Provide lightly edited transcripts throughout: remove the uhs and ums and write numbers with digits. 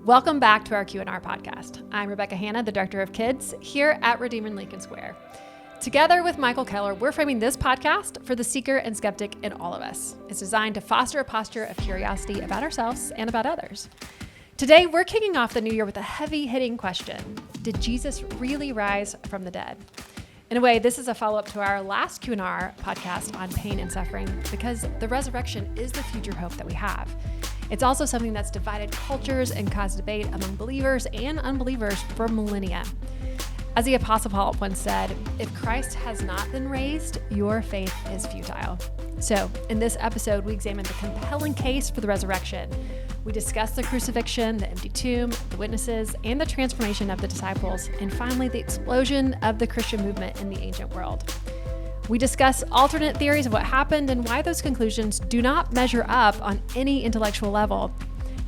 Welcome back to our Q&R podcast. I'm Rebecca Hanna, the Director of Kids here at Redeemer in Lincoln Square. Together with Michael Keller, we're framing this podcast for the seeker and skeptic in all of us. It's designed to foster a posture of curiosity about ourselves and about others. Today, we're kicking off the new year with a heavy-hitting question. Did Jesus really rise from the dead? In a way, this is a follow-up to our last Q&R podcast on pain and suffering because the resurrection is the future hope that we have. It's also something that's divided cultures and caused debate among believers and unbelievers for millennia. As the Apostle Paul once said, if Christ has not been raised, your faith is futile. So in this episode, we examine the compelling case for the resurrection. We discuss the crucifixion, the empty tomb, the witnesses, and the transformation of the disciples, and finally, the explosion of the Christian movement in the ancient world. We discuss alternate theories of what happened and why those conclusions do not measure up on any intellectual level.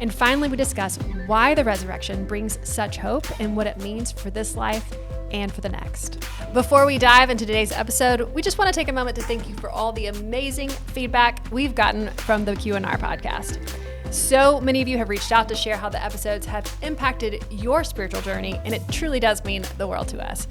And finally, we discuss why the resurrection brings such hope and what it means for this life and for the next. Before we dive into today's episode, we just want to take a moment to thank you for all the amazing feedback we've gotten from the Q&R podcast. So many of you have reached out to share how the episodes have impacted your spiritual journey, and it truly does mean the world to us.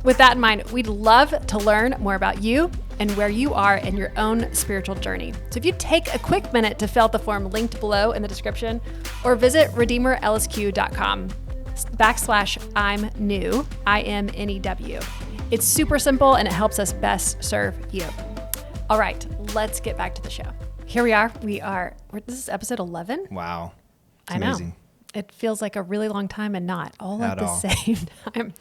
With that in mind, we'd love to learn more about you and where you are in your own spiritual journey. So if you take a quick minute to fill out the form linked below in the description or visit redeemerlsq.com/I'm new, IMNEW. It's super simple and it helps us best serve you. All right, let's get back to the show. Here we are. This is episode 11. Wow. It's amazing. Know. It feels like a really long time and not all at the same time.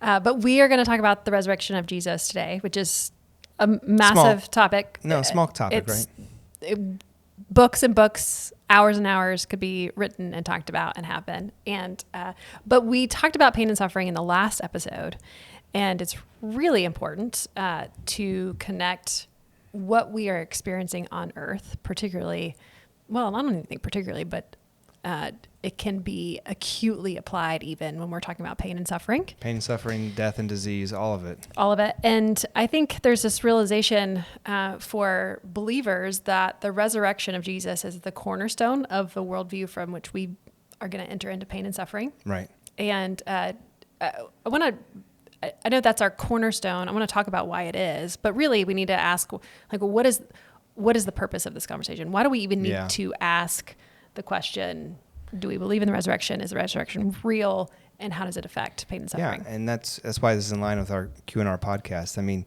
But we are going to talk about the resurrection of Jesus today, which is a massive topic. Small topic, right? Books and books, hours and hours could be written and talked about and happen. But we talked about pain and suffering in the last episode, and it's really important to connect what we are experiencing on earth, particularly, well, I don't even think particularly, but it can be acutely applied even when we're talking about pain and suffering. Pain and suffering, death and disease, all of it. All of it. And I think there's this realization for believers that the resurrection of Jesus is the cornerstone of the worldview from which we are going to enter into pain and suffering. Right. And I know that's our cornerstone. I want to talk about why it is, but really we need to ask, like, what is the purpose of this conversation? Why do we even need to ask the question, do we believe in the resurrection? Is the resurrection real? And how does it affect pain and suffering? Yeah, and that's why this is in line with our Q&R podcast. I mean,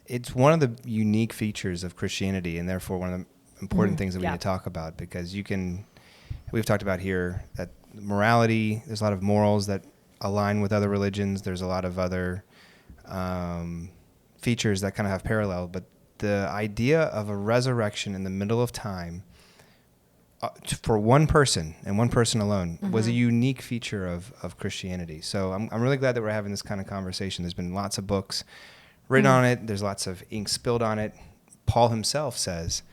it's one of the unique features of Christianity, and therefore one of the important things that we need to talk about, because we've talked about here that morality, there's a lot of morals that align with other religions. There's a lot of other features that kind of have parallel, but the idea of a resurrection in the middle of time for one person and one person alone was a unique feature of Christianity. So I'm really glad that we're having this kind of conversation. There's been lots of books written on it. There's lots of ink spilled on it. Paul himself says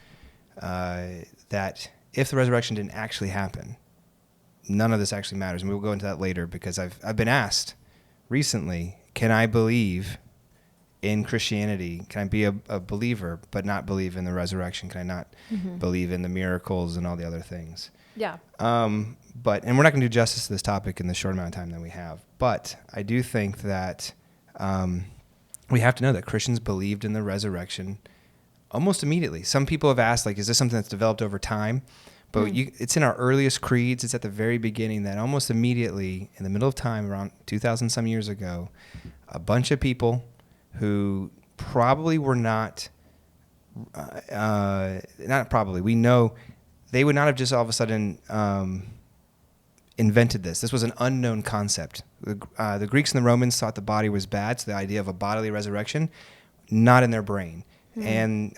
that if the resurrection didn't actually happen, none of this actually matters. And we'll go into that later, because I've been asked recently, can I believe in Christianity? Can I be a believer but not believe in the resurrection? Can I not believe in the miracles and all the other things? Yeah. And we're not going to do justice to this topic in the short amount of time that we have. But I do think that we have to know that Christians believed in the resurrection almost immediately. Some people have asked, like, is this something that's developed over time? But it's in our earliest creeds. It's at the very beginning that almost immediately, in the middle of time, around 2,000 some years ago, a bunch of people who probably were not probably, we know they would not have just all of a sudden invented this. This was an unknown concept. The Greeks and the Romans thought the body was bad, so the idea of a bodily resurrection, not in their brain. And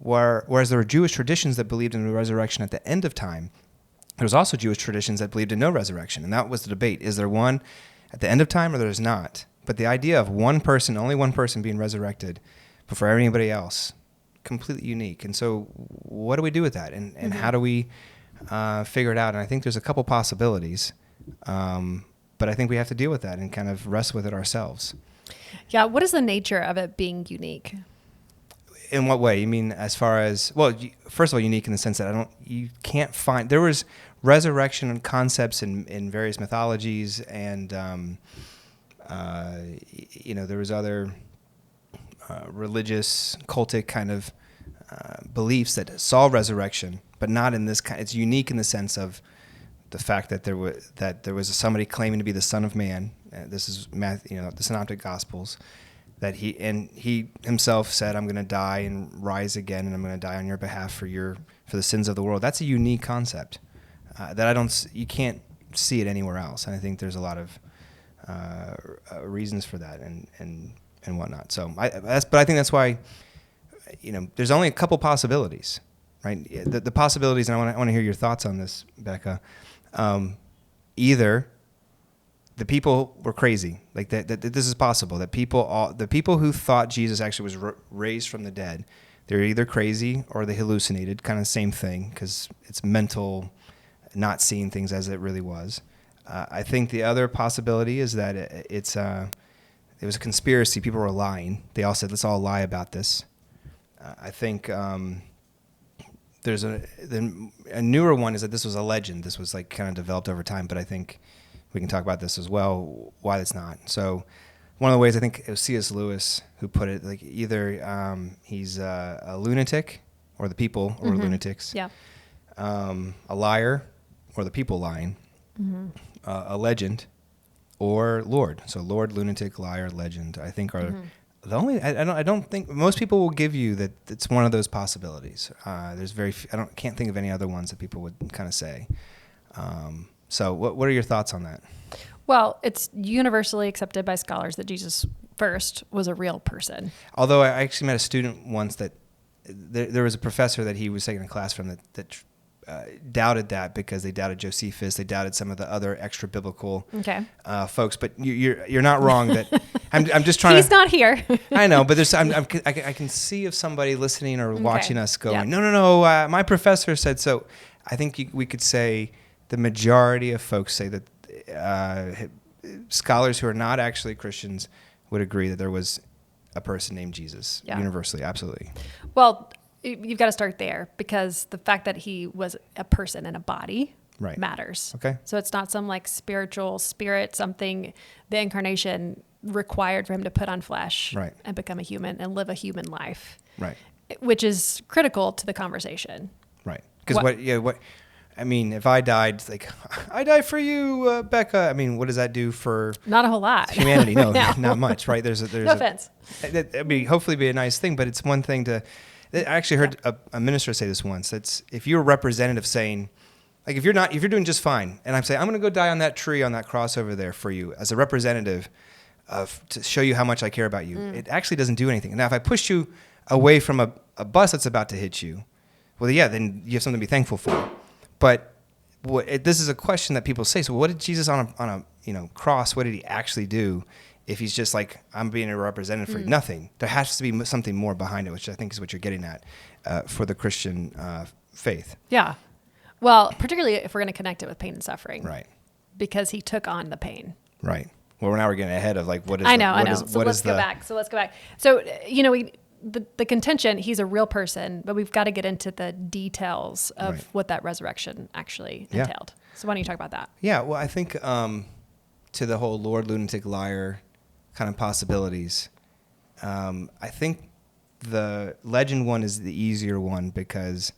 whereas there were Jewish traditions that believed in the resurrection at the end of time, there was also Jewish traditions that believed in no resurrection. And that was the debate. Is there one at the end of time or there's not? But the idea of one person, only one person being resurrected before anybody else, completely unique. And so what do we do with that? And how do we figure it out? And I think there's a couple possibilities, but I think we have to deal with that and kind of wrestle with it ourselves. Yeah. What is the nature of it being unique? In what way? You mean as far as, well, first of all, unique in the sense that you can't find, there was resurrection concepts in various mythologies, and there was other religious, cultic kind of beliefs that saw resurrection, but not in this kind. It's unique in the sense of the fact that there was somebody claiming to be the Son of Man. This is the Synoptic Gospels. That he himself said, "I'm going to die and rise again, and I'm going to die on your behalf for the sins of the world." That's a unique concept that you can't see it anywhere else. And I think there's a lot of reasons for that and whatnot. So but I think that's why there's only a couple possibilities, right? The possibilities, and I want to hear your thoughts on this, Becca. Either the people were crazy, like that this is possible, that the people who thought Jesus actually was raised from the dead, they're either crazy or they hallucinated, kind of same thing, because it's mental, not seeing things as it really was. I think the other possibility is that it was a conspiracy. People were lying. They all said, let's all lie about this. I think there's a newer one is that this was a legend. This was like kind of developed over time, but I think we can talk about this as well, why that's not. So one of the ways, I think it was C.S. Lewis who put it, like either he's a lunatic, or the people were lunatics. Yeah. A liar, or the people lying. A legend, or Lord. So Lord, lunatic, liar, legend, I think are the only. I don't think most people will give you that it's one of those possibilities. There's very few, can't think of any other ones that people would kind of say. So what are your thoughts on that? Well, it's universally accepted by scholars that Jesus first was a real person. Although I actually met a student once that there was a professor that he was taking a class from that doubted that, because they doubted Josephus, they doubted some of the other extra biblical folks. But you're not wrong. That I'm just trying. He's not here. I know, but I can see if somebody listening or watching us going, no, my professor said so. I think we could say the majority of folks say that scholars who are not actually Christians would agree that there was a person named Jesus, universally, absolutely. Well, you've got to start there, because the fact that he was a person in a body matters. Okay. So it's not some like spiritual spirit, something the incarnation required for him to put on flesh and become a human and live a human life. Right. Which is critical to the conversation. Right. Because I mean, if I died, like, I die for you, Becca. I mean, what does that do for... Not a whole lot. Humanity. No, not much, right? There's no offense. Hopefully be a nice thing, but it's one thing to... I actually heard a minister say this once. That's if you're a representative saying, like, if you're doing just fine, and I'm saying, I'm going to go die on that tree, on that cross over there for you, as a representative to show you how much I care about you, it actually doesn't do anything. Now, if I push you away from a bus that's about to hit you, well, then you have something to be thankful for. But this is a question that people say. So what did Jesus on a cross, what did he actually do if he's just like, I'm being a representative for nothing? There has to be something more behind it, which I think is what you're getting at for the Christian faith. Yeah. Well, particularly if we're going to connect it with pain and suffering. Right. Because he took on the pain. Right. Well, now we're getting ahead of like, what is I know. So let's go back. So, the contention, he's a real person, but we've got to get into the details of what that resurrection actually entailed. So why don't you talk about that? Yeah, well, I think to the whole Lord, lunatic, liar kind of possibilities, I think the legend one is the easier one because,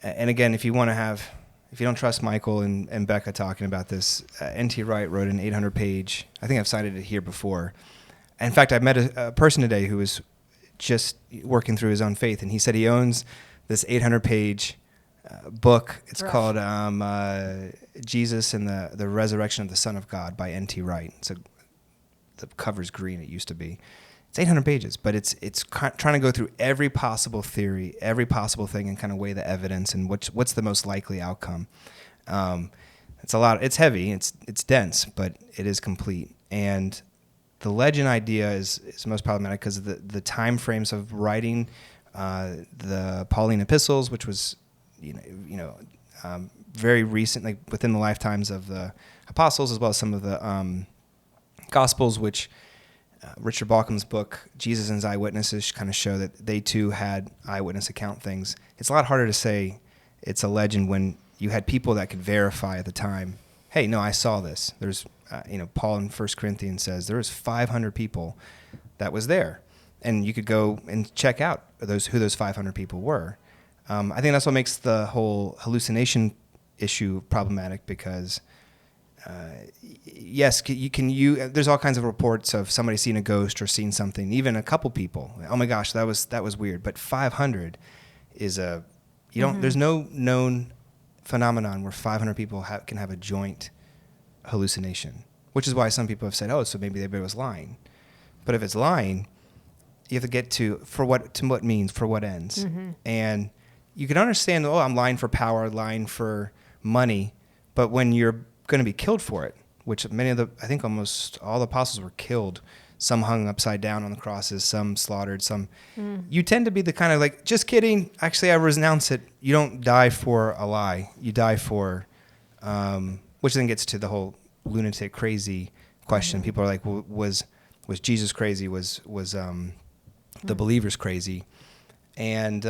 and again, if you don't trust Michael and Becca talking about this, N.T. Wright wrote an 800-page, I think I've cited it here before. In fact, I met a person today who was just working through his own faith, and he said he owns this 800-page book. It's called Jesus and the Resurrection of the Son of God by N.T. Wright. So the cover's green, it used to be. It's 800 pages, but it's trying to go through every possible theory, every possible thing, and kind of weigh the evidence and what's the most likely outcome. It's a lot. It's heavy. It's dense, but it is complete. And the legend idea is most problematic because of the time frames of writing the Pauline epistles, which was very recent, like within the lifetimes of the apostles, as well as some of the gospels, which Richard Baucham's book, Jesus and His Eyewitnesses, kind of show that they too had eyewitness account things. It's a lot harder to say it's a legend when you had people that could verify at the time, hey, no, I saw this. There's, Paul in 1 Corinthians says there was 500 people that was there. And you could go and check out who those 500 people were. I think that's what makes the whole hallucination issue problematic because, yes, there's all kinds of reports of somebody seeing a ghost or seeing something, even a couple people. Oh my gosh, that was weird. But 500 is there's no known phenomenon where 500 people can have a joint hallucination, which is why some people have said, oh, so maybe everybody was lying. But if it's lying, you have to get to what means, for what ends. Mm-hmm. And you can understand, I'm lying for power, lying for money, but when you're going to be killed for it, which I think almost all the apostles were killed, some hung upside down on the crosses, some slaughtered, some, you tend to be the kind of like, just kidding, actually I renounce it. You don't die for a lie. You die for, which then gets to the whole lunatic crazy question. Mm-hmm. People are like, well, was Jesus crazy? Was the believers crazy? And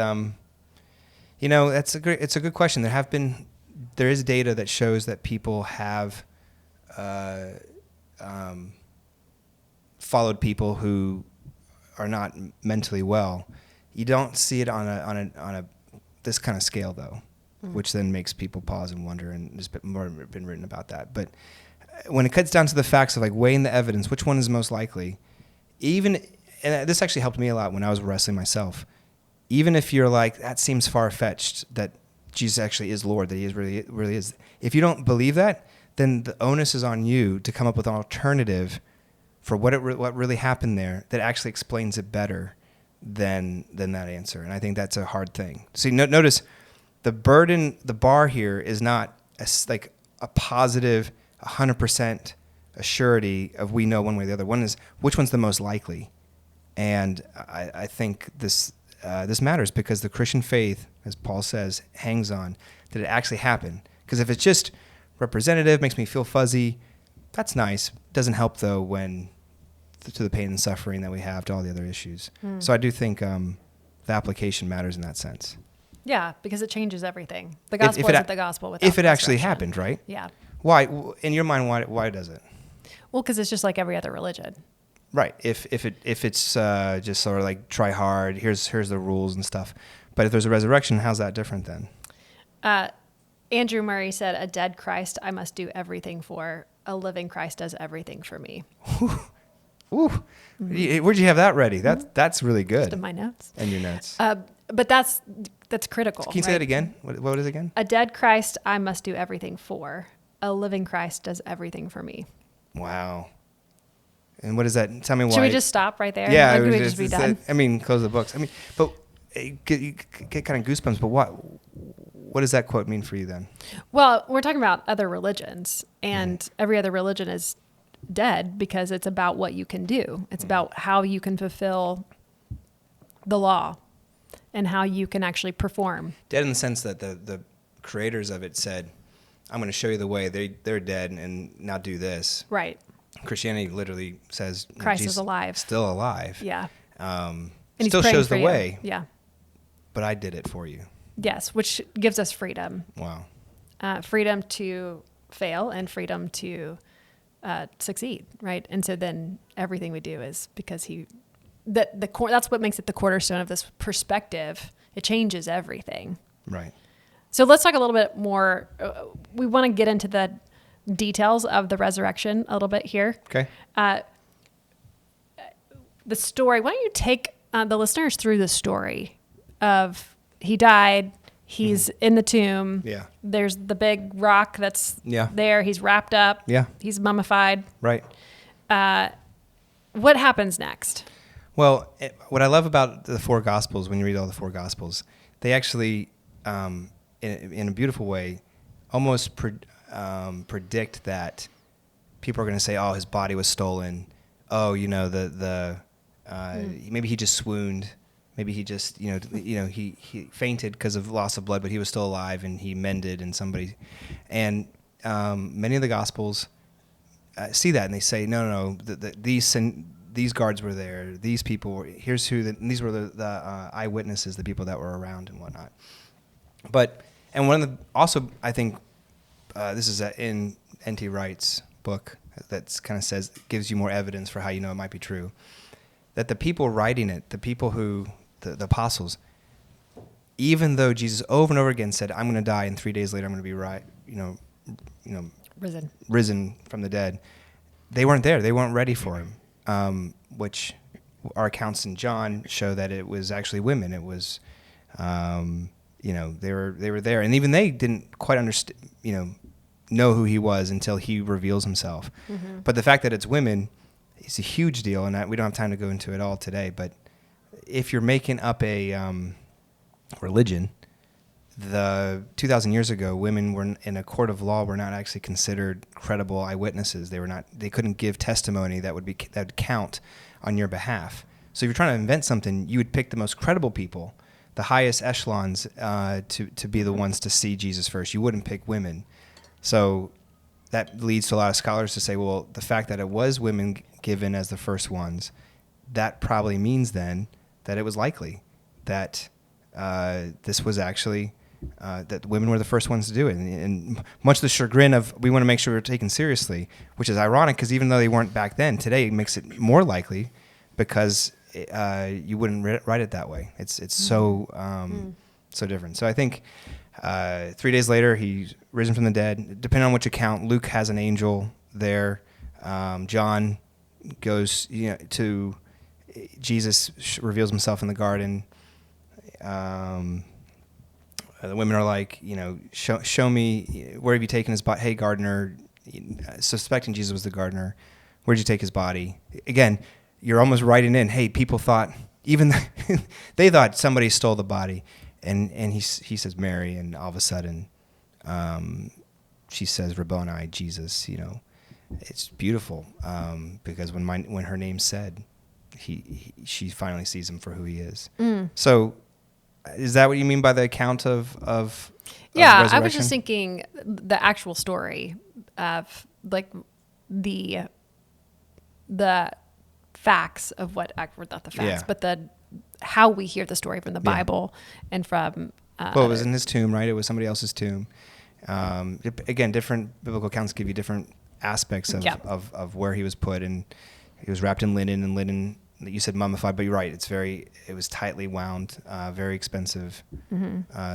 it's a good question. There is data that shows that people have followed people who are not mentally well. You don't see it on a this kind of scale though, which then makes people pause and wonder. And there's been more been written about that. But when it cuts down to the facts of like weighing the evidence, which one is most likely, and this actually helped me a lot when I was wrestling myself. Even if you're like, that seems far-fetched that Jesus actually is Lord, that he is really is. If you don't believe that, then the onus is on you to come up with an alternative for what really happened there that actually explains it better than that answer. And I think that's a hard thing. See, notice the bar here is not like a positive 100% a surety of we know one way or the other. One is which one's the most likely. And I think this matters because the Christian faith, as Paul says, hangs on did it actually happen? Because if it's just representative, makes me feel fuzzy, that's nice. Doesn't help though when to the pain and suffering that we have to all the other issues. So I do think the application matters in that sense. Yeah, because it changes everything. The gospel isn't the gospel without if it actually happened, right? Yeah. Why, in your mind, why does it? Well, because it's just like every other religion. Right. If it's just sort of like try hard, here's the rules and stuff. But if there's a resurrection, how's that different then? Andrew Murray said, "A dead Christ I must do everything for. A living Christ does everything for me." Ooh. Mm-hmm. Where'd you have that ready? That's really good. Just in my notes. In your notes. But that's critical. Can you say that again? What is it again? A dead Christ I must do everything for. A living Christ does everything for me. Wow. And what is that? Tell me why. Should we just stop right there? Yeah. Or we just be done? Close the books. But you get kind of goosebumps. But what does that quote mean for you then? Well, we're talking about other religions, and every other religion is dead because it's about what you can do. It's about how you can fulfill the law and how you can actually perform. Dead in the sense that the creators of it said, I'm going to show you the way. They're dead and now do this. Right. Christianity literally says Christ is alive. Still alive. Yeah. And still shows the way. Yeah. But I did it for you. Yes, which gives us freedom. Wow. Freedom to fail and freedom to succeed, right? And so then everything we do is because that's what makes it the cornerstone of this perspective. It changes everything. Right. So let's talk a little bit more. We want to get into the details of the resurrection a little bit here. Okay. The story, why don't you take the listeners through the story of he died, he's in the tomb. Yeah. There's the big rock that's there. He's wrapped up. Yeah. He's mummified. Right. What happens next? Well, what I love about the four Gospels, when you read all the four Gospels, they actually, in a beautiful way, almost predict that people are going to say, "Oh, his body was stolen. Oh, maybe he just swooned. Maybe he just, he fainted because of loss of blood, but he was still alive and he mended and somebody." And many of the Gospels see that and they say, no, these guards were there, these people were, these were the eyewitnesses, the people that were around and whatnot. And one of the, also, I think, this is in N.T. Wright's book that kind of gives you more evidence for how you know it might be true, that the people writing it, the people the apostles, even though Jesus over and over again said, I'm going to die and 3 days later I'm going to be risen from the dead, they weren't there. They weren't ready for him, which our accounts in John show that it was actually women. It was, they were there. And even they didn't quite understand, know who he was until he reveals himself. Mm-hmm. But the fact that it's women is a huge deal, and we don't have time to go into it all today. But if you're making up a religion, the 2,000 years ago, women were in a court of law were not actually considered credible eyewitnesses. They couldn't give testimony that would count on your behalf. So if you're trying to invent something, you would pick the most credible people, the highest echelons, to be the ones to see Jesus first. You wouldn't pick women. So that leads to a lot of scholars to say, well, the fact that it was women given as the first ones, that probably means then that it was likely that this was actually, that women were the first ones to do it. And much to the chagrin of, we want to make sure we're taken seriously, which is ironic because even though they weren't back then, today it makes it more likely because you wouldn't write it that way. It's so different. So I think 3 days later, he's risen from the dead. Depending on which account, Luke has an angel there. John goes to Jesus, reveals himself in the garden. The women are like, show me, where have you taken his body? Hey, gardener, suspecting Jesus was the gardener. Where'd you take his body? Again, you're almost writing in, hey, people thought, they thought somebody stole the body. And he says Mary, and all of a sudden, she says Rabboni, Jesus. It's beautiful because when her name's said, she finally sees him for who he is. Mm. So, is that what you mean by the account of yeah, I was just thinking the actual story of like the facts of what, not the facts, but how we hear the story from the Bible and from... well, it was in his tomb, right? It was somebody else's tomb. Again, different biblical accounts give you different aspects of where he was put, and he was wrapped in linen, you said mummified, but you're right. It was tightly wound, very expensive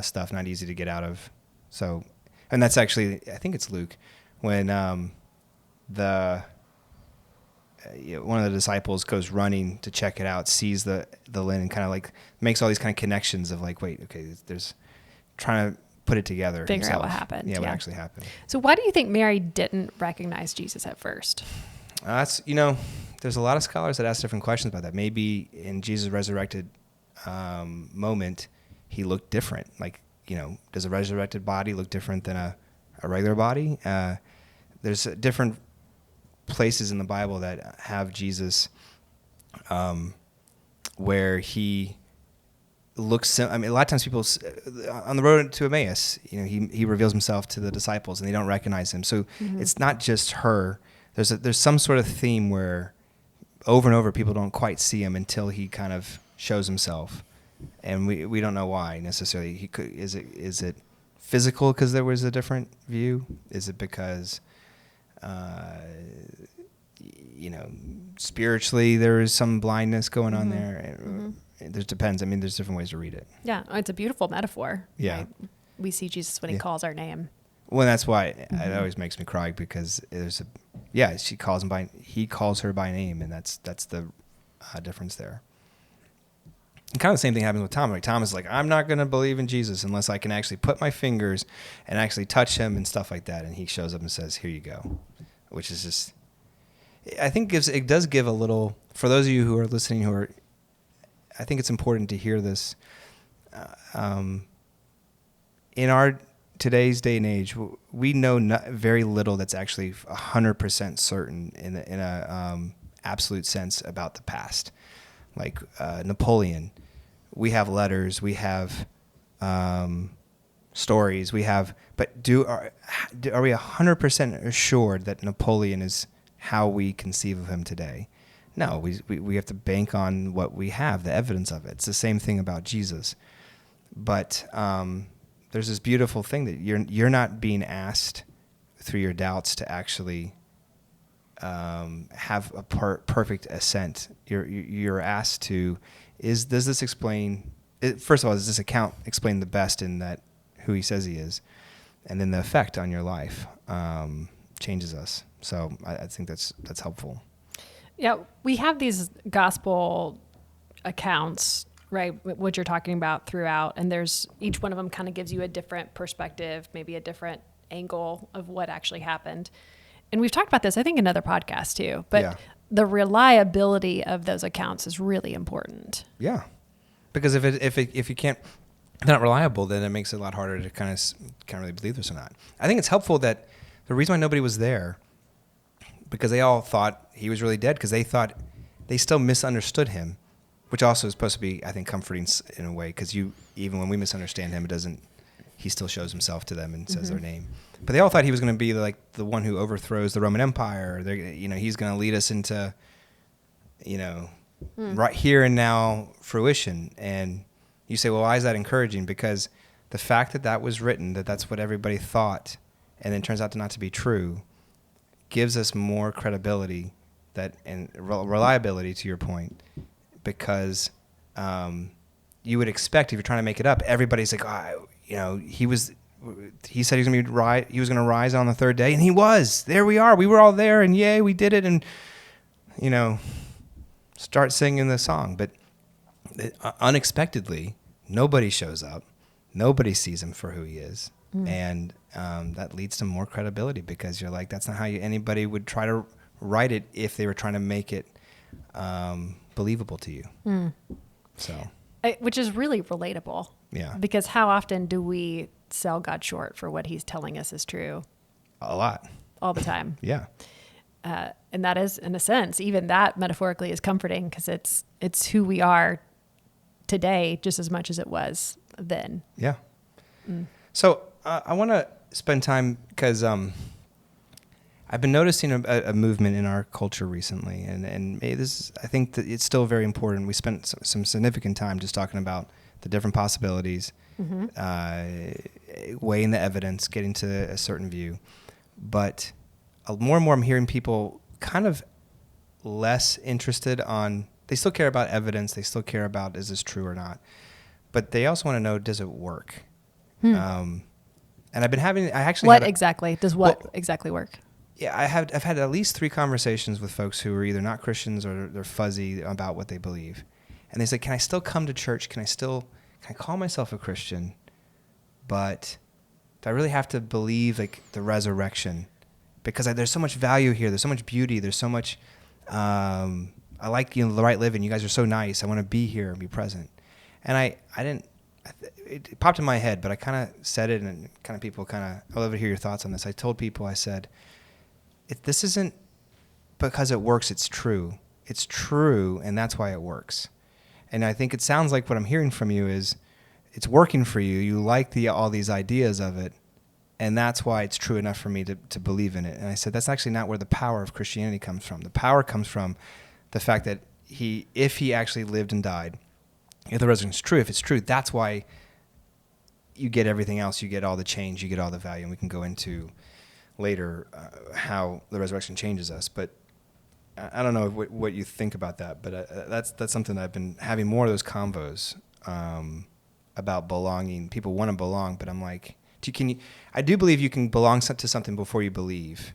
stuff, not easy to get out of. So, and that's actually, I think it's Luke, when one of the disciples goes running to check it out, sees the linen, kind of like makes all these kind of connections of like, wait, okay, there's trying to put it together. Figure himself. out what happened. Yeah, what actually happened. So why do you think Mary didn't recognize Jesus at first? That's, there's a lot of scholars that ask different questions about that. Maybe in Jesus' resurrected moment, he looked different. Like, does a resurrected body look different than a regular body? There's different places in the Bible that have Jesus where he looks, a lot of times people on the road to Emmaus, he reveals himself to the disciples and they don't recognize him. So it's not just her. There's some sort of theme where over and over people don't quite see him until he kind of shows himself, and we don't know why necessarily. Is it physical because there was a different view? Is it because spiritually there is some blindness going on there? It depends. There's different ways to read it. Yeah, it's a beautiful metaphor. Yeah, right? We see Jesus when he calls our name. Well, that's why it always makes me cry, because he calls her by name, and that's the difference there. And kind of the same thing happens with Tom. Like, Tom is like, I'm not going to believe in Jesus unless I can actually put my fingers and actually touch him and stuff like that. And he shows up and says, here you go, which is just, I think it does give a little, for those of you who are listening, I think it's important to hear this. In our today's day and age, we know very little that's actually 100% certain in a absolute sense about the past. Like Napoleon, we have letters, we have stories, but are we 100% assured that Napoleon is how we conceive of him today? No, we have to bank on what we have, the evidence of it. It's the same thing about Jesus. But there's this beautiful thing that you're not being asked through your doubts to actually have a perfect assent. You're asked to, does this explain, first of all, does this account explain the best in that who he says he is? And then the effect on your life changes us. So I think that's helpful. Yeah, we have these gospel accounts, right, what you're talking about throughout, and there's each one of them kind of gives you a different perspective, maybe a different angle of what actually happened. And we've talked about this, I think, in other podcasts too, but the reliability of those accounts is really important. Yeah, because if you can't, if they're not reliable, then it makes it a lot harder to kind of really believe this or not. I think it's helpful that the reason why nobody was there, because they all thought he was really dead, because they still misunderstood him, which also is supposed to be, I think, comforting in a way, because even when we misunderstand him, he still shows himself to them and says their name. But they all thought he was going to be like the one who overthrows the Roman Empire. He's going to lead us into, right here and now fruition. And you say, well, why is that encouraging? Because the fact that was written, that's what everybody thought, and then turns out to not to be true, gives us more credibility and reliability, to your point, because you would expect, if you're trying to make it up, everybody's like, he said he was going to rise on the third day, and he was. There we are. We were all there, and yay, we did it, and start singing the song. But unexpectedly, nobody shows up. Nobody sees him for who he is. And that leads to more credibility, because you're like, that's not how anybody would try to write it if they were trying to make it believable to you. So, which is really relatable. Yeah. Because how often do we sell God short for what he's telling us is true? A lot. All the time. Yeah. And that is, in a sense, even that metaphorically is comforting, because it's who we are today just as much as it was then. Yeah. So I want to spend time, because I've been noticing a movement in our culture recently, and I think that it's still very important. We spent some significant time just talking about the different possibilities, weighing the evidence, getting to a certain view. But more and more I'm hearing people kind of less interested they still care about evidence, they still care about, is this true or not? But they also want to know, does it work? And I've been having, does what exactly work? Yeah, I've had at least 3 conversations with folks who are either not Christians or they're fuzzy about what they believe. And they say, can I still come to church? Can I call myself a Christian? But do I really have to believe like the resurrection? Because there's so much value here. There's so much beauty. There's so much, I like, the right living. You guys are so nice. I want to be here and be present. And it popped in my head, but I kind of said it, and kind of people I'd love to hear your thoughts on this. I told people, I said, this isn't because it works, it's true. It's true, and that's why it works. And I think it sounds like what I'm hearing from you is it's working for you. You like all these ideas of it, and that's why it's true enough for me to believe in it. And I said, that's actually not where the power of Christianity comes from. The power comes from the fact that if he actually lived and died, if the resurrection is true, if it's true, that's why you get everything else. You get all the change, you get all the value, and we can go into later how the resurrection changes us. But I don't know what you think about that, but that's something that I've been having more of those convos about belonging. People want to belong, but I'm like, I do believe you can belong to something before you believe.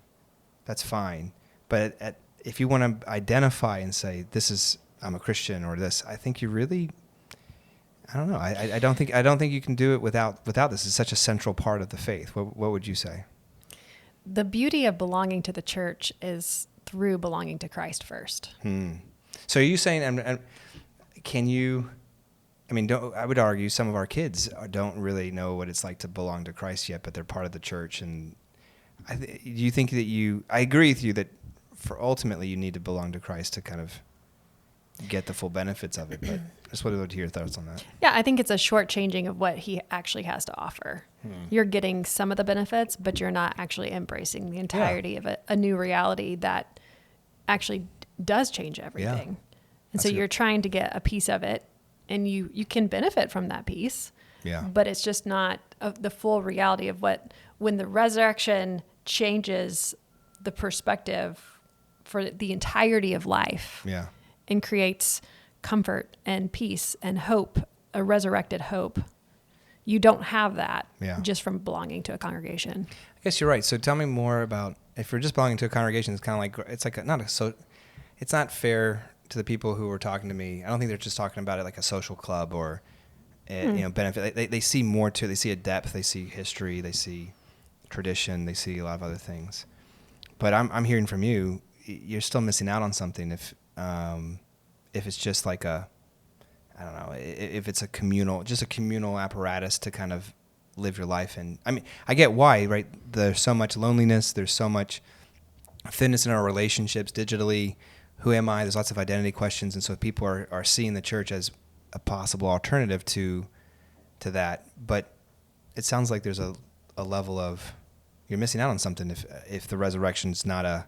That's fine. But if you want to identify and say, I'm a Christian, or this, I think you really, I don't know. I don't think you can do it without this. It's such a central part of the faith. What would you say? The beauty of belonging to the church is through belonging to Christ first. So are you saying, I would argue some of our kids don't really know what it's like to belong to Christ yet, but they're part of the church. And do you think that I agree with you that for ultimately you need to belong to Christ to kind of get the full benefits of it, but I just would love to hear your thoughts on that. Yeah, I think it's a shortchanging of what he actually has to offer. You're getting some of the benefits, but you're not actually embracing the entirety of a new reality that actually does change everything. Yeah. And so you're trying to get a piece of it, and you can benefit from that piece. Yeah. But it's just not the full reality of when the resurrection changes the perspective for the entirety of life. Yeah. And creates comfort and peace and hope, a resurrected hope. You don't have that just from belonging to a congregation. I guess you're right. So tell me more about, if you're just belonging to a congregation, it's kind of like, it's like it's not fair to the people who were talking to me. I don't think they're just talking about it like a social club or benefit. They see more to it. They see a depth. They see history. They see tradition. They see a lot of other things. But I'm hearing from you, you're still missing out on something if it's just like I don't know, if it's a communal apparatus to kind of live your life in. I mean, I get why, right? There's so much loneliness. There's so much thinness in our relationships digitally. Who am I? There's lots of identity questions. And so people are seeing the church as a possible alternative to that. But it sounds like there's a level of, you're missing out on something if the resurrection's not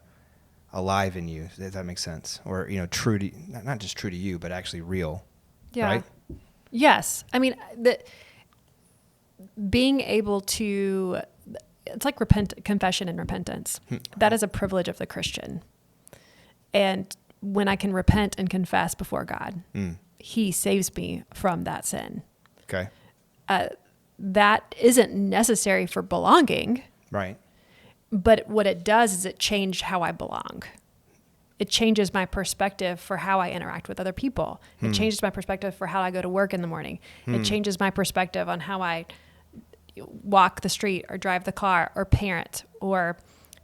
alive in you, if that makes sense. Or, true to, not just true to you, but actually real. Yeah. Right? Yes. I mean, being able to, it's like confession and repentance. That is a privilege of the Christian. And when I can repent and confess before God, he saves me from that sin. Okay. That isn't necessary for belonging. Right. But what it does is it changed how I belong. It changes my perspective for how I interact with other people. It changes my perspective for how I go to work in the morning. It changes my perspective on how I walk the street or drive the car or parent. Or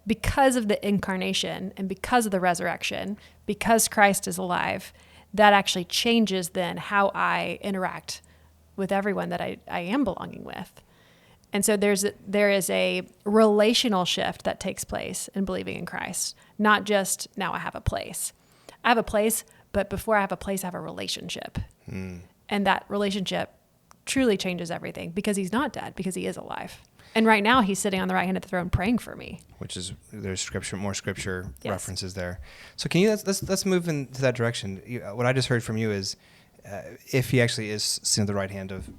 because of the incarnation and because of the resurrection, because Christ is alive, that actually changes then how I interact with everyone that I am belonging with. And so there is a relational shift that takes place in believing in Christ, not just now I have a place. I have a place, but before I have a place, I have a relationship. And that relationship truly changes everything because he's not dead, because he is alive. And right now he's sitting on the right hand of the throne praying for me. Which is, there's more scripture references there. So can you, let's move into that direction. What I just heard from you is if he actually is sitting at the right hand of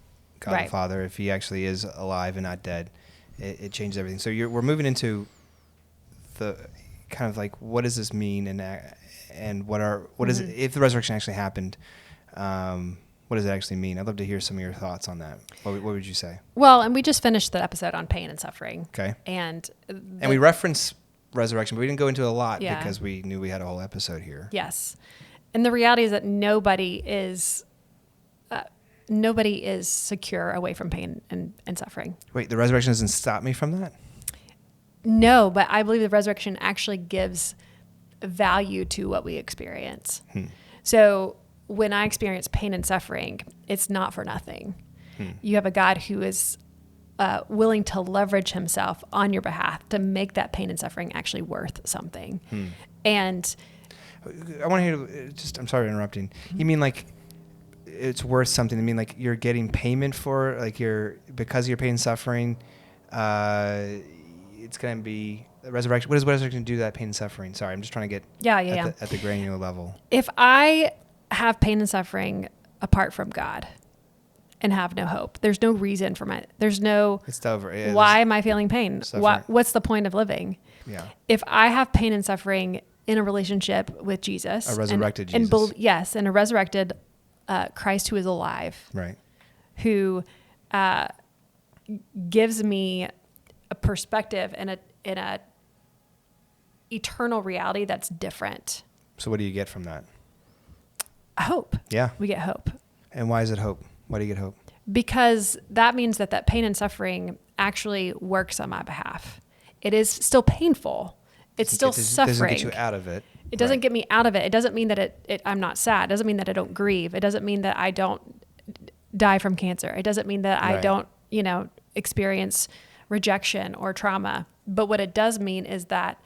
God the Father, if he actually is alive and not dead, it changes everything. So we're moving into the kind of like, what does this mean, and what is it, if the resurrection actually happened, what does it actually mean? I'd love to hear some of your thoughts on that. What would you say? Well, and we just finished the episode on pain and suffering. Okay. And we reference resurrection, but we didn't go into it a lot because we knew we had a whole episode here. Yes. And the reality is that nobody is secure away from pain and suffering. Wait, the resurrection doesn't stop me from that? No, but I believe the resurrection actually gives value to what we experience. So when I experience pain and suffering, it's not for nothing. You have a God who is willing to leverage himself on your behalf to make that pain and suffering actually worth something. And I want to hear, I'm sorry for interrupting. You mean like it's worth something? I mean like you're getting payment for, like because of your pain and suffering, it's going to be the resurrection. What does resurrection do to that pain and suffering? Sorry, I'm just trying to get at the granular level. If I have pain and suffering apart from God and have no hope, there's no reason for it's over. Yeah, why am I feeling pain? What's the point of living? Yeah. If I have pain and suffering in a relationship with Jesus, a resurrected Jesus, and a resurrected Christ who is alive, right, who gives me a perspective and a eternal reality that's different. So what do you get from that? Hope. Yeah. We get hope. And why is it hope? Why do you get hope? Because that means that pain and suffering actually works on my behalf. It is still painful. It's still suffering. It doesn't get you out of it. It doesn't get me out of it. It doesn't mean that I'm not sad. It doesn't mean that I don't grieve. It doesn't mean that I don't die from cancer. It doesn't mean that I don't, experience rejection or trauma. But what it does mean is that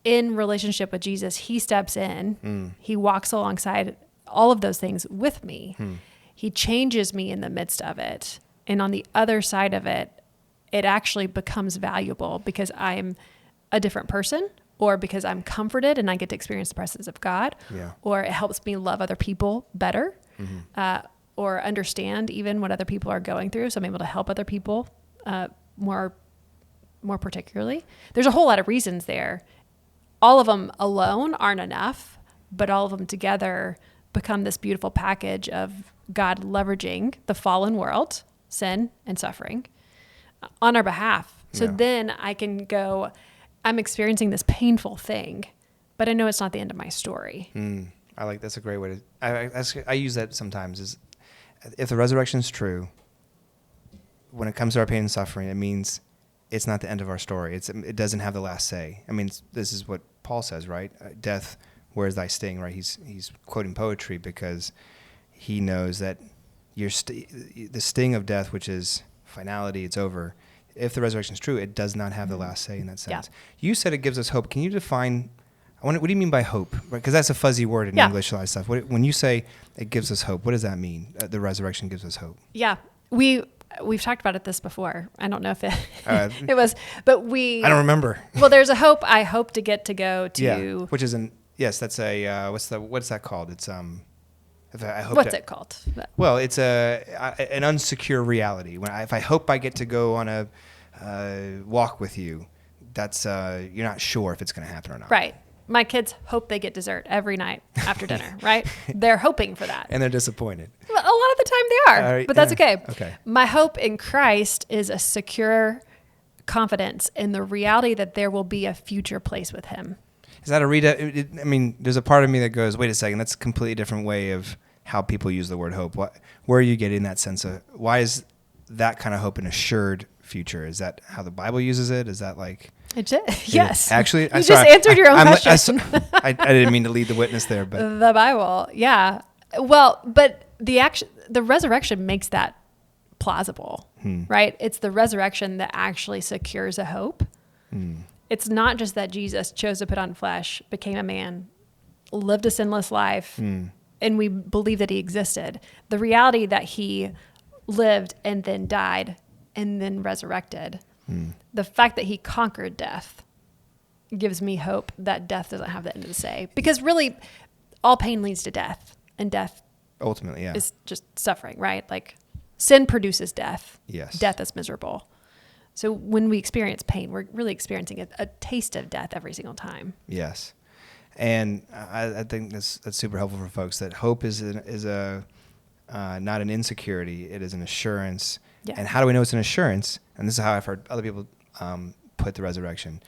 in relationship with Jesus, he steps in, he walks alongside all of those things with me. He changes me in the midst of it. And on the other side of it, it actually becomes valuable because I'm a different person. or because I'm comforted and I get to experience the presence of God, or it helps me love other people better, or understand even what other people are going through. So I'm able to help other people more particularly. There's a whole lot of reasons there. All of them alone aren't enough, but all of them together become this beautiful package of God leveraging the fallen world, sin and suffering, on our behalf. So then I can go, I'm experiencing this painful thing, but I know it's not the end of my story. I like, that's a great way to, I use that sometimes, is if the resurrection is true, when it comes to our pain and suffering, it means it's not the end of our story. It doesn't have the last say. I mean, this is what Paul says, right? Death, where is thy sting, right? He's quoting poetry because he knows that the sting of death, which is finality, it's over. If the resurrection is true, it does not have the last say in that sense. You said it gives us hope. Can you define, what do you mean by hope? Because that's a fuzzy word in English, a lot of stuff. When you say it gives us hope, what does that mean? The resurrection gives us hope. Yeah. We've talked about this before. I don't know if it was, but I don't remember. Well, there's a hope. I hope to get to go to. Which is that's a, what's that called? It's, what's it called? Well, it's an unsecure reality. If I hope I get to go on a walk with you, that's you're not sure if it's going to happen or not. Right. My kids hope they get dessert every night after dinner, right? They're hoping for that. And they're disappointed. Well, a lot of the time they are, but that's okay. Okay. My hope in Christ is a secure confidence in the reality that there will be a future place with him. Is that I mean, there's a part of me that goes, wait a second, that's a completely different way of how people use the word hope. Where are you getting that sense of, why is that kind of hope an assured future? Is that how the Bible uses it? Is that like... Yes. Actually, you just answered your own question. I didn't mean to lead the witness there, but... The Bible, yeah. Well, but the resurrection makes that plausible, right? It's the resurrection that actually secures a hope. It's not just that Jesus chose to put on flesh, became a man, lived a sinless life, and we believe that he existed. The reality that he lived and then died and then resurrected, the fact that he conquered death gives me hope that death doesn't have the end of the say. Because really, all pain leads to death, and death ultimately is just suffering, right? Like sin produces death. Yes. Death is miserable. So when we experience pain, we're really experiencing a taste of death every single time. Yes. And I think that's super helpful for folks, that hope is not an insecurity, it is an assurance. Yeah. And how do we know it's an assurance? And this is how I've heard other people put the resurrection.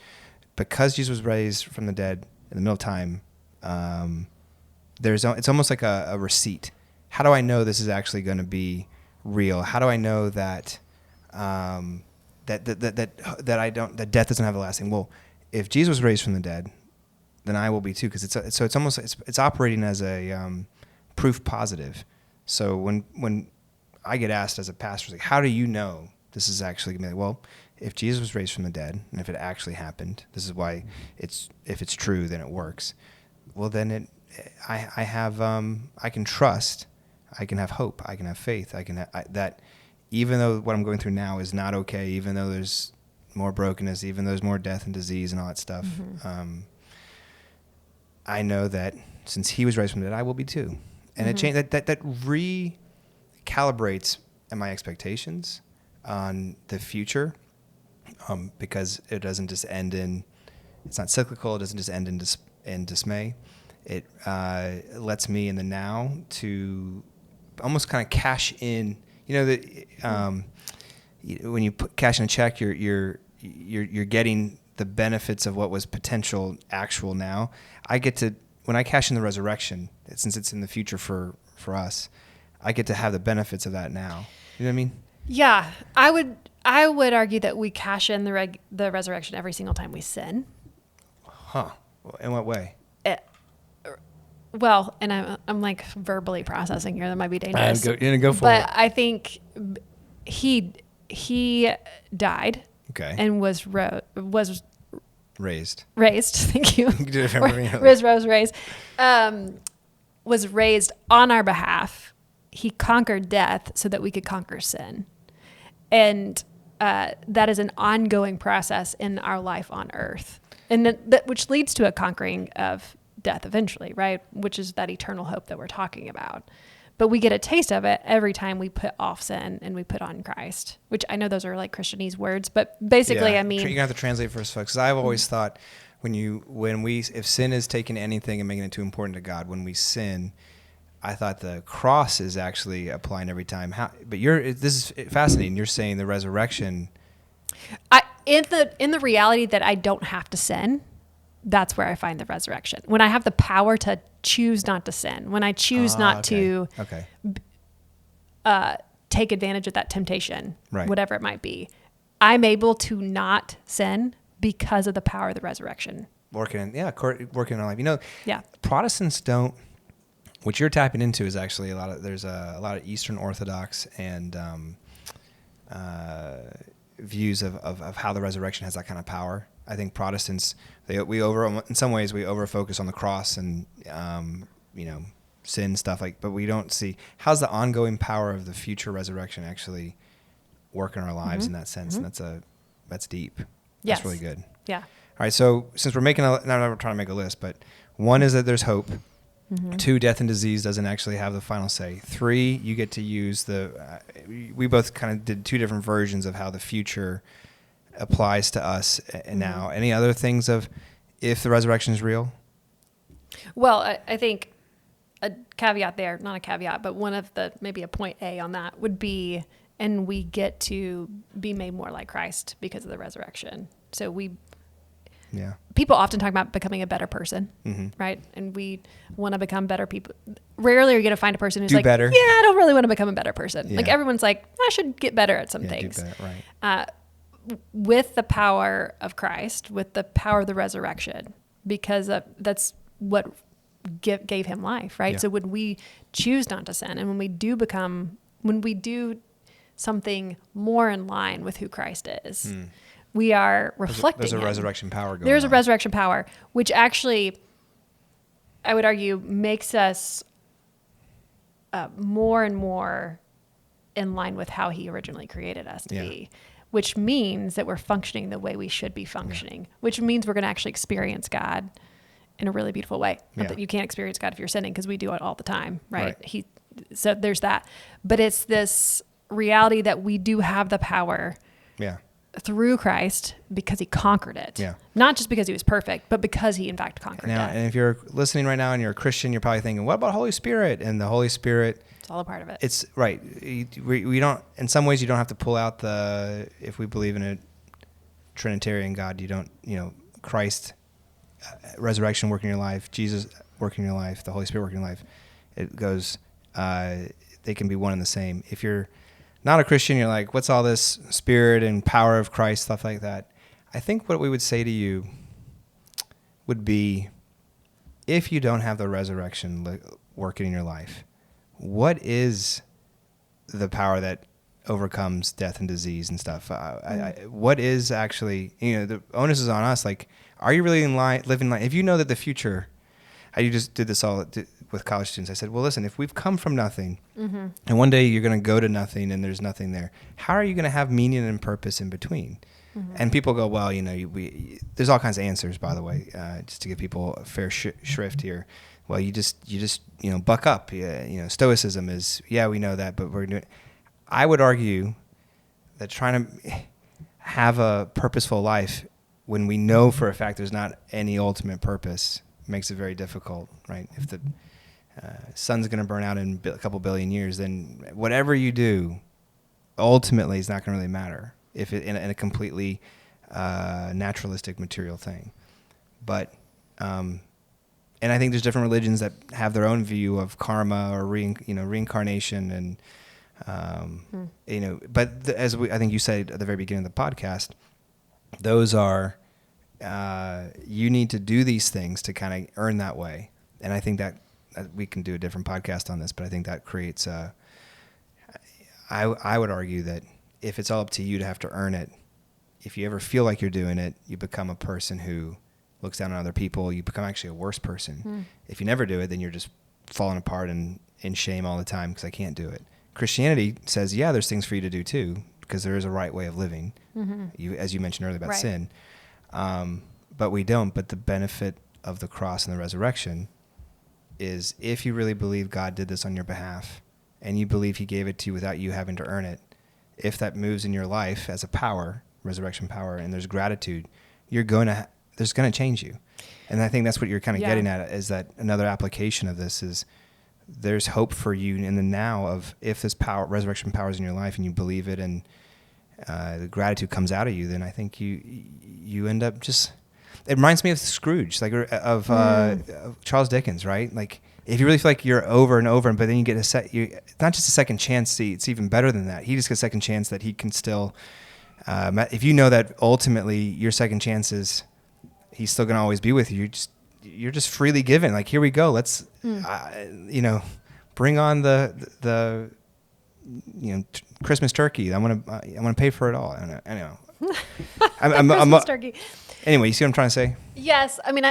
Because Jesus was raised from the dead in the middle of time, it's almost like a receipt. How do I know this is actually going to be real? How do I know that that death doesn't have a lasting? Well, if Jesus was raised from the dead, then I will be too. Because it's almost it's operating as a proof positive. So when I get asked as a pastor, like, how do you know this is actually going to be? Well, if Jesus was raised from the dead, and if it actually happened, this is why if it's true, then it works. Well, then I can trust, I can have hope, I can have faith, that even though what I'm going through now is not okay, even though there's more brokenness, even though there's more death and disease and all that stuff, I know that since he was raised from the dead, I will be too. And it changed, that recalibrates my expectations on the future, because it doesn't just end it's not cyclical, it doesn't just end in dismay. It lets me in the now to almost kind of cash in. You know that when you cash in a check, you're getting the benefits of what was potential actual now. I get to, when I cash in the resurrection, since it's in the future for us, I get to have the benefits of that now. You know what I mean? Yeah, I would argue that we cash in the resurrection every single time we sin. Huh? In what way? Well, and I'm like verbally processing here. That might be dangerous. You're gonna go for it. But I think he died. Okay. And was raised. Thank you. Raised. Was raised on our behalf. He conquered death so that we could conquer sin, and that is an ongoing process in our life on earth. And that which leads to a conquering of death eventually, right? Which is that eternal hope that we're talking about. But we get a taste of it every time we put off sin and we put on Christ, which I know those are like Christianese words, but basically, I mean, you're gonna have to translate for us folks. Because I've always thought if sin is taking anything and making it too important to God, when we sin, I thought the cross is actually applying every time. This is fascinating. You're saying the resurrection. In the reality that I don't have to sin, that's where I find the resurrection. When I have the power to choose not to sin, when I choose not to take advantage of that temptation, whatever it might be, I'm able to not sin because of the power of the resurrection. Working in our life. Yeah. Protestants don't. What you're tapping into is actually there's a lot of Eastern Orthodox and views of how the resurrection has that kind of power. I think Protestants, in some ways we over focus on the cross and sin stuff but we don't see how's the ongoing power of the future resurrection actually work in our lives in that sense. And that's deep. Yes. That's really good. Yeah. All right. So since we're now we're trying to make a list, but one is that there's hope. 2, death and disease doesn't actually have the final say. 3, you get to use we both kind of did 2 different versions of how the future applies to us now. Any other things of if the resurrection is real? Well, I think a caveat there, not a caveat, but one of maybe a point A on that would be, and we get to be made more like Christ because of the resurrection. So people often talk about becoming a better person, right? And we want to become better people. Rarely are you going to find a person who's better. Yeah, I don't really want to become a better person. Yeah. Like everyone's like, I should get better at some things. Do better, right. With the power of Christ, with the power of the resurrection, because that's what gave him life, right? Yeah. So when we choose not to sin, and when we do something more in line with who Christ is, we are reflecting. There's a resurrection power going on. There's a resurrection power, which actually, I would argue, makes us more and more in line with how he originally created us to be, which means that we're functioning the way we should be functioning, which means we're going to actually experience God in a really beautiful way. Not that you can't experience God if you're sinning, because we do it all the time, right? So there's that. But it's this reality that we do have the power through Christ because he conquered it. Yeah. Not just because he was perfect, but because he in fact conquered it. And if you're listening right now and you're a Christian, you're probably thinking, what about Holy Spirit? And the Holy Spirit, it's all a part of it. It's right. We don't, in some ways you don't have to pull out if we believe in a Trinitarian God, you don't, Christ, resurrection working in your life, Jesus working in your life, the Holy Spirit working in your life. It goes, they can be one and the same. If you're not a Christian, you're like, what's all this spirit and power of Christ, stuff like that? I think what we would say to you would be, if you don't have the resurrection working in your life, what is the power that overcomes death and disease and stuff? What is actually, the onus is on us. Like, are you really living life? If you know that the future, I just did this all with college students. I said, well, listen, if we've come from nothing and one day you're going to go to nothing and there's nothing there, how are you going to have meaning and purpose in between? And people go, well, there's all kinds of answers, by the way, just to give people a fair shrift here. Well, you just buck up. Stoicism is, we know that, but we're doing. I would argue that trying to have a purposeful life when we know for a fact there's not any ultimate purpose makes it very difficult, right? If the sun's going to burn out in a couple billion years, then whatever you do ultimately is not going to really matter if it in a completely naturalistic material thing. But and I think there's different religions that have their own view of karma or reincarnation and but as I think you said at the very beginning of the podcast, those are you need to do these things to kind of earn that way. And I think that we can do a different podcast on this, but I think that creates I would argue that if it's all up to you to have to earn it, if you ever feel like you're doing it, you become a person who looks down on other people. You become actually a worse person. If you never do it, then you're just falling apart and in shame all the time because I can't do it. Christianity says, there's things for you to do too, because there is a right way of living. As you mentioned earlier about sin. but we don't. But the benefit of the cross and the resurrection is, if you really believe God did this on your behalf and you believe he gave it to you without you having to earn it, if that moves in your life as a power, resurrection power, and there's gratitude, there's going to change you. And I think that's what you're kind of getting at, is that another application of this is there's hope for you in the now of, if this power, resurrection power is in your life and you believe it, and the gratitude comes out of you, then I think you end up just, it reminds me of Scrooge, like of Charles Dickens, right? Like, if you really feel like you're over and over, but then you get it's not just a second chance, it's even better than that. He just gets a second chance that he can still, if you know that ultimately your second chance is, he's still going to always be with you. You're just freely given. Like, here we go. Let's, bring on the Christmas turkey. I want to pay for it all. I know. Christmas turkey. Anyway, you see what I'm trying to say? Yes. I mean,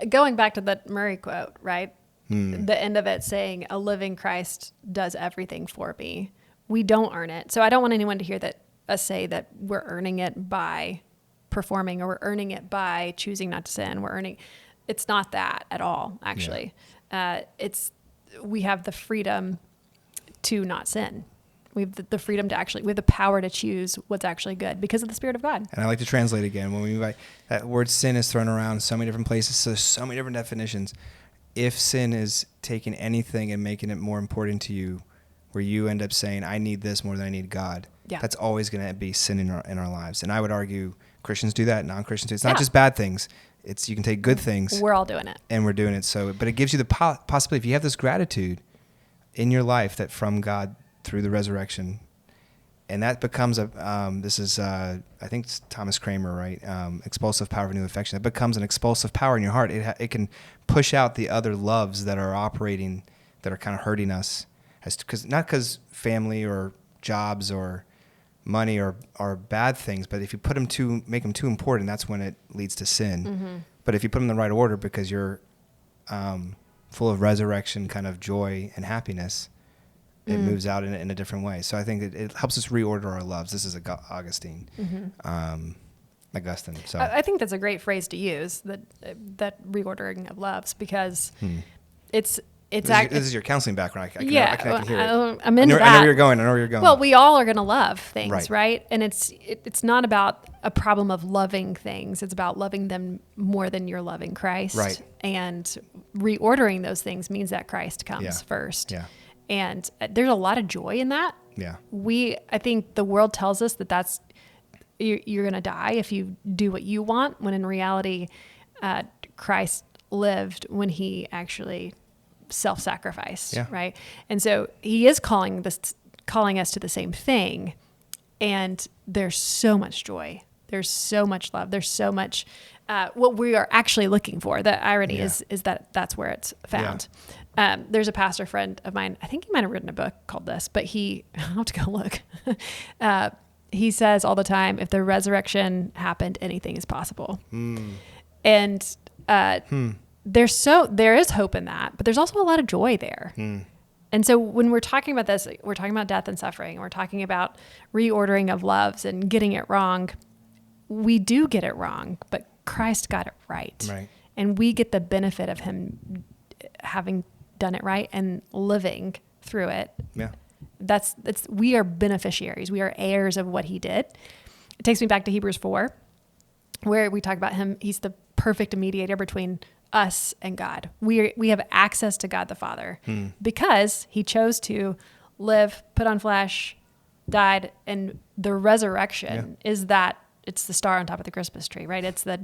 going back to that Murray quote, right? The end of it saying, a living Christ does everything for me. We don't earn it. So I don't want anyone to hear us say that we're earning it by performing, or we're earning it by choosing not to sin. It's not that at all, actually. Yeah. We have the freedom to not sin. We have the freedom to we have the power to choose what's actually good because of the Spirit of God. And I like to translate again. When that word sin is thrown around in so many different places, so many different definitions. If sin is taking anything and making it more important to you, where you end up saying, I need this more than I need God, that's always going to be sin in our lives. And I would argue Christians do that, non-Christians do. It's not just bad things. It's, you can take good things. We're all doing it. And we're doing it. So, but it gives you the possibility, if you have this gratitude in your life that from God through the resurrection, and that becomes this is, I think it's Thomas Kramer, right? Expulsive power of new affection. It becomes an expulsive power in your heart. It can push out the other loves that are operating, that are kind of hurting us. Not because family or jobs or money are bad things, but if you make them too important, that's when it leads to sin. Mm-hmm. But if you put them in the right order, because you're full of resurrection kind of joy and happiness, it moves out in a different way. So I think it helps us reorder our loves. This is Augustine. Augustine. So I think that's a great phrase to use, that reordering of loves, because this is your counseling background. I can hear it. I'm into that. I know where you're going. Well, we all are going to love things, right? And it's not about a problem of loving things. It's about loving them more than you're loving Christ. Right. And reordering those things means that Christ comes first. Yeah. And there's a lot of joy in that. Yeah. I think the world tells us that you're going to die if you do what you want, when in reality, Christ lived when he actually self-sacrificed, right? And so he is calling us to the same thing. And there's so much joy. There's so much love. There's so much what we are actually looking for. The irony is that that's where it's found. Yeah. There's a pastor friend of mine, I think he might have written a book called this, but I'll have to go look. He says all the time, if the resurrection happened, anything is possible. And there is hope in that, but there's also a lot of joy there. And so when we're talking about this, we're talking about death and suffering, and we're talking about reordering of loves and getting it wrong. We do get it wrong, but Christ got it right. Right. And we get the benefit of him having done it right and living through it. Yeah. We are beneficiaries. We are heirs of what he did. It takes me back to Hebrews 4, where we talk about him. He's the perfect mediator between us and God. We have access to God the Father because he chose to live, put on flesh, died, and the resurrection is that it's the star on top of the Christmas tree, right? It's the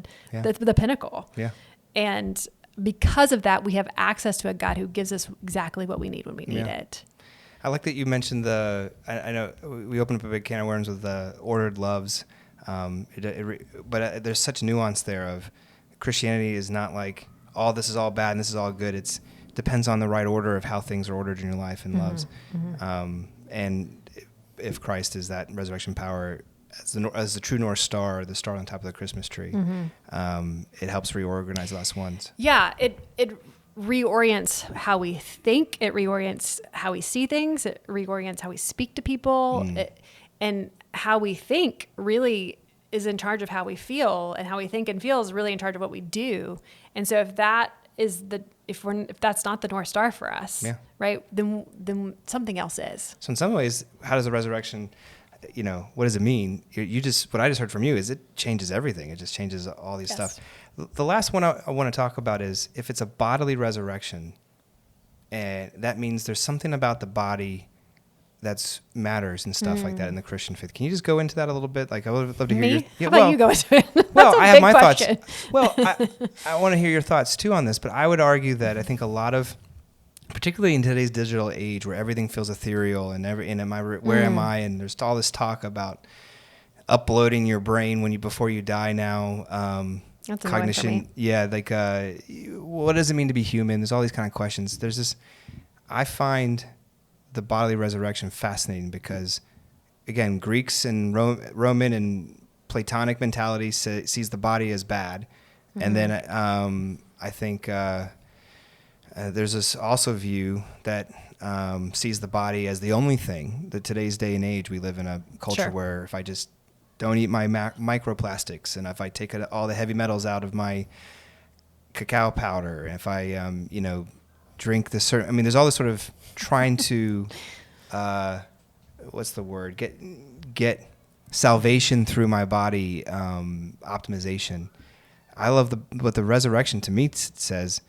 pinnacle. Yeah. And because of that, we have access to a God who gives us exactly what we need when we need it. I like that you mentioned I know we opened up a big can of worms with the ordered loves, but there's such nuance there of Christianity is not like, this is all bad and this is all good. It depends on the right order of how things are ordered in your life and loves. And if Christ is that resurrection power as the true North Star, the star on top of the Christmas tree, it helps reorganize the last ones. Yeah, it reorients how we think. It reorients how we see things. It reorients how we speak to people. And how we think really is in charge of how we feel, and how we think and feel is really in charge of what we do. And so if that's not the North Star for us, right, then something else is. So in some ways, how does the resurrection, what does it mean? What I just heard from you is it changes everything. It just changes all these stuff. The last one I want to talk about is if it's a bodily resurrection, and that means there's something about the body that matters and stuff like that in the Christian faith. Can you just go into that a little bit? Like, I would love to hear How about you go into it? Well, I have my question. thoughts. Well, I want to hear your thoughts too on this, but I would argue that I think a lot of, particularly in today's digital age where everything feels ethereal and where am I? And there's all this talk about uploading your brain before you die now. That's cognition. Yeah. Like, what does it mean to be human? There's all these kind of questions. I find the bodily resurrection fascinating because, again, Greeks and Roman and Platonic mentality sees the body as bad. And then I think there's this also view that sees the body as the only thing. That today's day and age, we live in a culture where if I just don't eat my microplastics, and if I take all the heavy metals out of my cacao powder, and if I drink this certain, there's all this sort of trying to what's the word, get salvation through my body, optimization. I love what the resurrection to me says.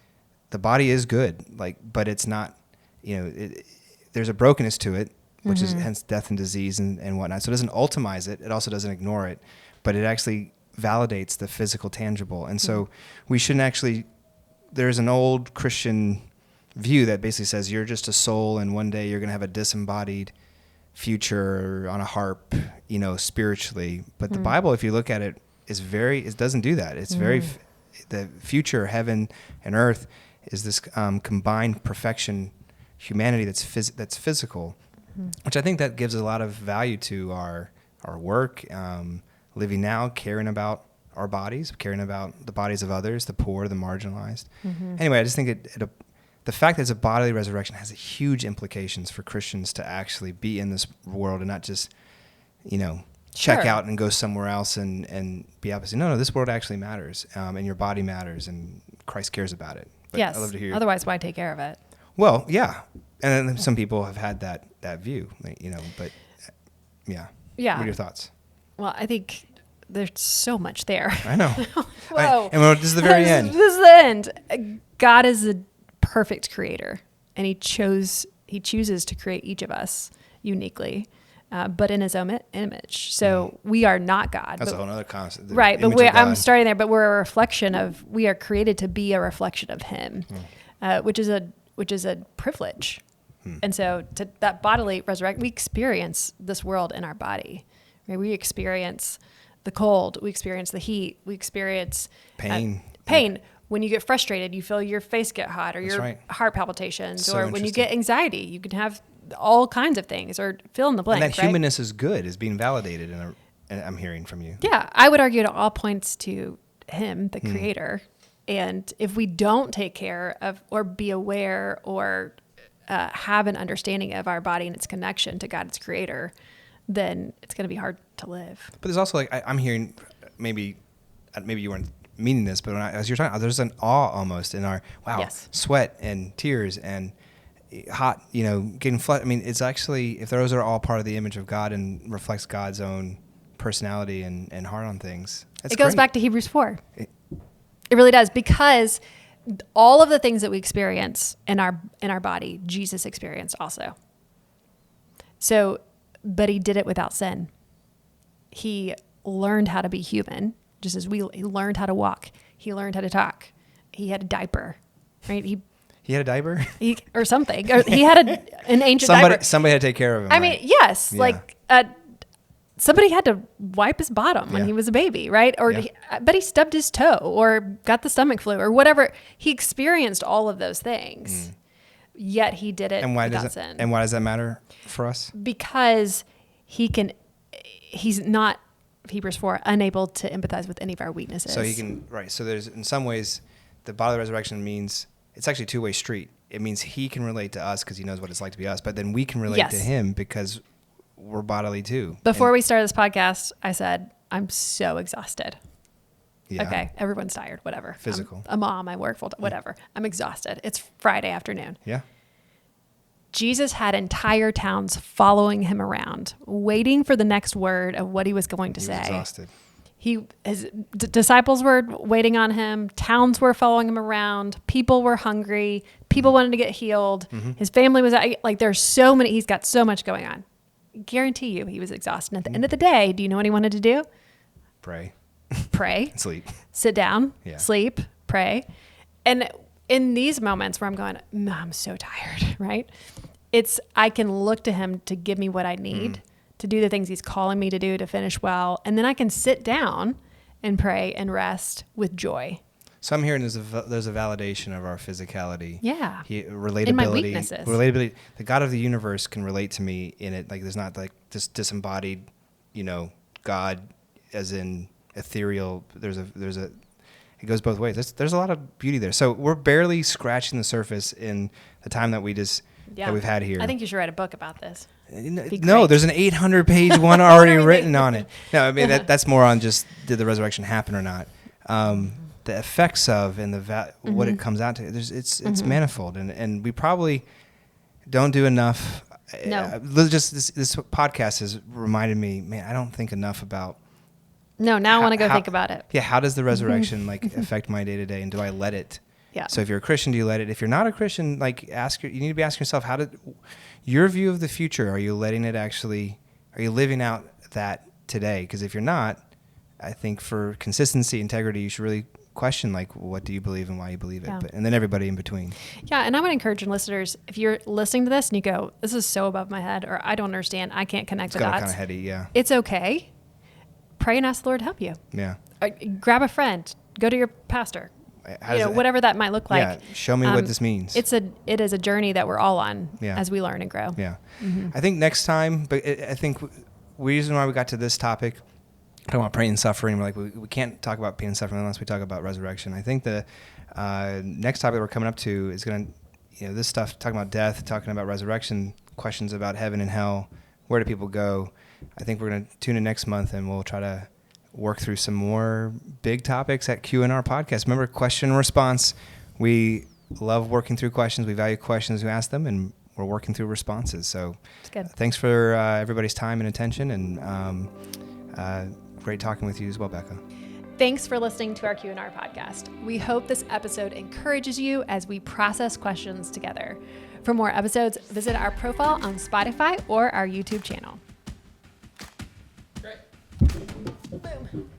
The body is good, but it's not, there's a brokenness to it, which is hence death and disease and whatnot. So it doesn't ultimize it. It also doesn't ignore it, but it actually validates the physical, tangible. And so we shouldn't actually, there's an old Christian view that basically says you're just a soul and one day you're going to have a disembodied future on a harp, spiritually. But the Bible, if you look at it, it doesn't do that. It's the future, heaven and earth, is this combined perfection, humanity that's physical, which I think that gives a lot of value to our work, living now, caring about our bodies, caring about the bodies of others, the poor, the marginalized. Anyway, I just think the fact that it's a bodily resurrection has huge implications for Christians to actually be in this world and not just, check out and go somewhere else and be opposite. No, this world actually matters, and your body matters, and Christ cares about it. But yes. I'd love to hear Otherwise, why take care of it? Well, yeah. And then some people have had that view, but yeah. Yeah. What are your thoughts? Well, I think there's so much there. I know. Whoa. This is the very end. This is the end. God is a perfect creator, and he chooses to create each of us uniquely, but in his own image. So we are not God. That's a whole other concept. Right. But I'm starting there, but we're a reflection we are created to be a reflection of him, which is a privilege. And so to that bodily resurrection, we experience this world in our body. Right? We experience the cold. We experience the heat. We experience pain. When you get frustrated, you feel your face get hot, or your heart palpitations, or when you get anxiety, you can have all kinds of things, or fill in the blank. And that humanness is good, is being validated, and I'm hearing from you. Yeah, I would argue it all points to him, the creator. And if we don't take care of, or be aware, or have an understanding of our body and its connection to God, its creator, then it's going to be hard to live. But there's also I'm hearing, maybe you weren't meaning this, but as you're talking, there's an awe almost in our sweat and tears and hot, getting flooded. It's actually, if those are all part of the image of God and reflects God's own personality and heart on things, it goes back to Hebrews 4. It really does, because all of the things that we experience in our body, Jesus experienced also. So, but he did it without sin. He learned how to be human, just as he learned how to walk. He learned how to talk. He had a diaper, right? He had a diaper? Or something. Or he had an ancient diaper. Somebody had to take care of him. Yes. Yeah. Somebody had to wipe his bottom when he was a baby, right? Or but he stubbed his toe, or got the stomach flu, or whatever. He experienced all of those things, yet he did it without sin. And why does that matter for us? Because he's not, Hebrews 4, unable to empathize with any of our weaknesses. So he can, right. So there's, in some ways, the bodily resurrection means it's actually a two-way street. It means he can relate to us because he knows what it's like to be us, but then we can relate to him because we're bodily too. Before we started this podcast, I said, I'm so exhausted. Yeah. Okay, everyone's tired, whatever. Physical. I'm a mom, I work full time, whatever. I'm exhausted. It's Friday afternoon. Yeah. Jesus had entire towns following him around, waiting for the next word of what he was going to say. He was exhausted. His disciples were waiting on him. Towns were following him around. People were hungry. People wanted to get healed. His family was like, there's so many. He's got so much going on. Guarantee you, he was exhausted. And at the end of the day, do you know what he wanted to do? Pray. Pray. Sleep. Sit down. Yeah. Sleep. Pray. And in these moments where I'm going, I'm so tired, right? I can look to him to give me what I need to do the things he's calling me to do to finish well. And then I can sit down and pray and rest with joy. So I'm hearing there's a validation of our physicality. Yeah. Relatability. In my weaknesses. Relatability. The God of the universe can relate to me in it. Like there's not like this disembodied, God as in ethereal. It goes both ways. There's a lot of beauty there. So we're barely scratching the surface in the time that that we've had here. I think you should write a book about this. No, there's an 800-page one already written on it. No, I mean that's more on just did the resurrection happen or not. The effects of and what it comes out to. It's manifold, and we probably don't do enough. No, just this podcast has reminded me, man, I don't think enough about. No, now I want to go think about it. Yeah, how does the resurrection affect my day to day, and do I let it? Yeah. So if you're a Christian, do you let it? If you're not a Christian, you need to be asking yourself, your view of the future, are you letting it are you living out that today? Because if you're not, I think for consistency, integrity, you should really question what do you believe and why you believe it, and then everybody in between. Yeah, and I would encourage listeners, if you're listening to this and you go, this is so above my head, or I don't understand, I can't connect the dots. Kind of heady, yeah. It's okay. Pray and ask the Lord to help you. Yeah. Grab a friend. Go to your pastor. Whatever that might look like. Yeah, show me what this means. It is a journey that we're all on as we learn and grow. Yeah. I think next time, but I think the reason why we got to this topic, talking about pain and suffering, we can't talk about pain and suffering unless we talk about resurrection. I think the next topic that we're coming up to is going to, this stuff, talking about death, talking about resurrection, questions about heaven and hell, where do people go? I think we're going to tune in next month and we'll try to work through some more big topics at Q&R Podcast. Remember, question and response. We love working through questions. We value questions. We ask them, and we're working through responses. So thanks for everybody's time and attention, and great talking with you as well, Becca. Thanks for listening to our Q&R Podcast. We hope this episode encourages you as we process questions together. For more episodes, visit our profile on Spotify or our YouTube channel. Great. Boom.